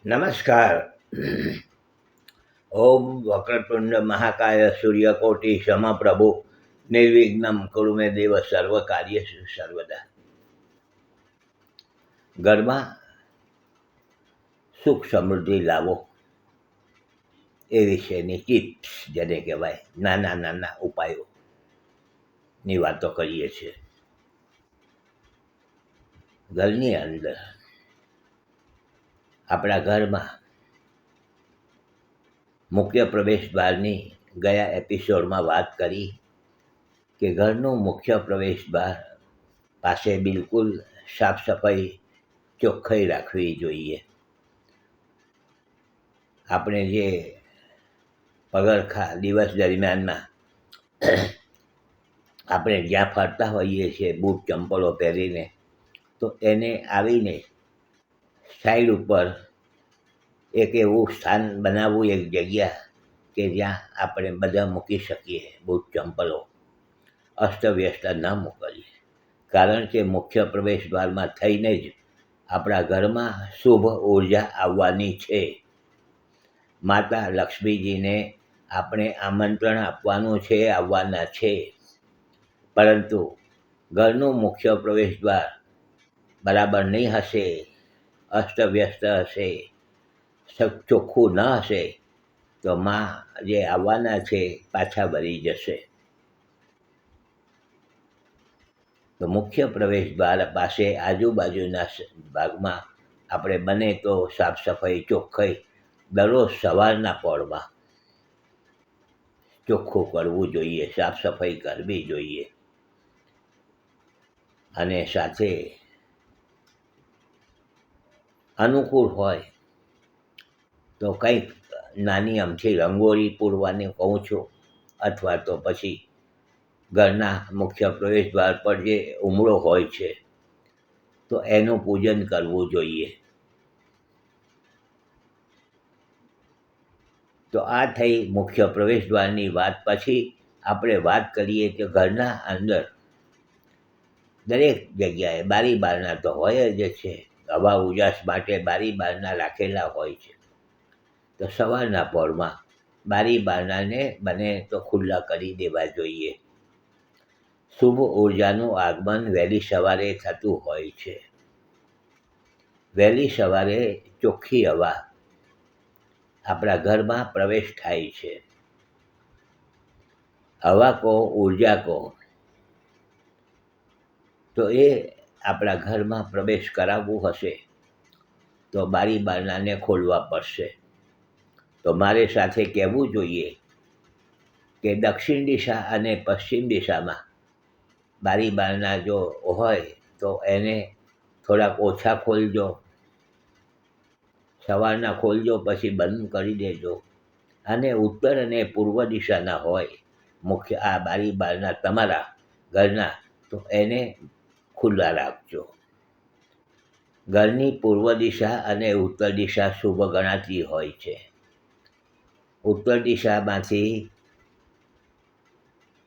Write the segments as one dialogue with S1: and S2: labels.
S1: નમસ્કાર. ઓમ વક્રતુંડ મહાકાય સૂર્યકોટિ સમપ્રભુ નિર્વિઘ્નમ કુરુ મે દેવ સર્વ કાર્યેષુ સર્વદા. ઘરમાં સુખ સમૃદ્ધિ લાવો એ વિશેની ટિપ્સ, જેને કહેવાય નાના નાના ઉપાયોની વાતો કરીએ છીએ. ઘરની અંદર, આપણા ઘરમાં મુખ્ય પ્રવેશ દ્વારની ગયા એપિસોડમાં વાત કરી કે ઘરનું મુખ્ય પ્રવેશ દ્વાર પાસે બિલકુલ સાફ સફાઈ, ચોખ્ખાઈ રાખવી જોઈએ. આપણે જે પગરખા દિવસ દરમિયાનમાં આપણે જ્યાં ફરતા હોઈએ છીએ બૂટ ચંપલો પહેરીને, તો એને આવીને સાઈડ ઉપર એક એવું સ્થાન બનાવવું, એક જગ્યા કે જ્યાં આપણે બધા મૂકી શકીએ બૂટ ચંપલો. અસ્તવ્યસ્ત ન મોકલીએ, કારણ કે મુખ્ય પ્રવેશ દ્વારમાં થઈને જ આપણા ઘરમાં શુભ ઉર્જા આવવાની છે. માતા લક્ષ્મીજીને આપણે આમંત્રણ આપવાનું છે, આવવાના છે. પરંતુ ઘરનું મુખ્ય પ્રવેશ દ્વાર બરાબર નહીં હશે, અસ્તવ્યસ્ત હશે, ચોખ્ખું ન હશે, તો માં જે આવવાના છે પાછા વળી જશે. તો મુખ્ય પ્રવેશ દ્વાર પાસે આજુબાજુના ભાગમાં આપણે બને તો સાફ સફાઈ, ચોખ્ખાઈ દરરોજ સવારના પહોરમાં ચોખ્ખું કરવું જોઈએ, સાફ સફાઈ કરવી જોઈએ. અને સાથે અનુકૂળ હોય તો કંઈક નાની અમથી રંગોળી પૂરવાની કહું છું, અથવા તો પછી ઘરના મુખ્ય પ્રવેશ દ્વાર પર જે ઉમરો હોય છે તો એનું પૂજન કરવું જોઈએ. તો આ થઈ મુખ્ય પ્રવેશ દ્વારની વાત. પછી આપણે વાત કરીએ કે ઘરના અંદર દરેક જગ્યાએ બારી બારણા તો હોય જ છે. હવા ઉજાસ માટે બારી બારણા રાખેલા હોય છે. તો સવારના પહોરમાં બારી બારણાને બને તો ખુલ્લા કરી દેવા જોઈએ. શુભ ઉર્જાનું આગમન વહેલી સવારે થતું હોય છે. વહેલી સવારે ચોખ્ખી હવા આપણા ઘરમાં પ્રવેશ થાય છે. હવા કહો, ઉર્જા કહો, તો એ આપણા ઘરમાં પ્રવેશ કરાવવું હશે તો બારી બારણાને ખોલવા પડશે. તો મારે સાથે કહેવું જોઈએ કે દક્ષિણ દિશા અને પશ્ચિમ દિશામાં બારી બારણા જો હોય તો એને થોડાક ઓછા ખોલજો, સવારના ખોલજો, પછી બંધ કરી દેજો. અને ઉત્તર અને પૂર્વ દિશાના હોય મુખ્ય આ બારી બારણા તમારા ઘરના, તો એને ખુલ્લા રાખજો. ઘરની પૂર્વ દિશા અને ઉત્તર દિશા શુભ ગણાતી હોય છે. ઉત્તર દિશામાંથી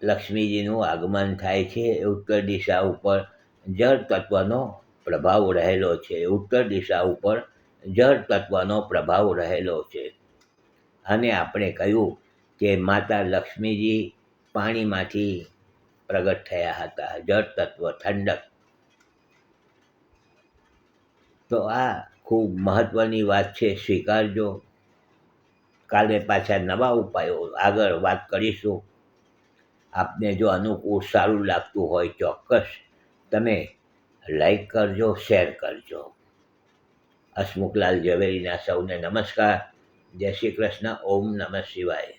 S1: લક્ષ્મીજીનું આગમન થાય છે. ઉત્તર દિશા ઉપર જળ તત્વનો પ્રભાવ રહેલો છે. ઉત્તર દિશા ઉપર જળ તત્વનો પ્રભાવ રહેલો છે. અને આપણે કહ્યું કે માતા લક્ષ્મીજી પાણીમાંથી પ્રગટ થયા હતા, જળ તત્વ, ઠંડક. તો આ ખૂબ મહત્ત્વની વાત છે, સ્વીકારજો. કાલે પાછા નવા ઉપાયો આગળ વાત કરીશું. આપને જો અનુકૂળ સારું લાગતું હોય ચોક્કસ તમે લાઈક કરજો, શેર કરજો. હસમુખલાલ ઝવેરીના સૌને નમસ્કાર. જય શ્રી કૃષ્ણ. ઓમ નમઃ શિવાય.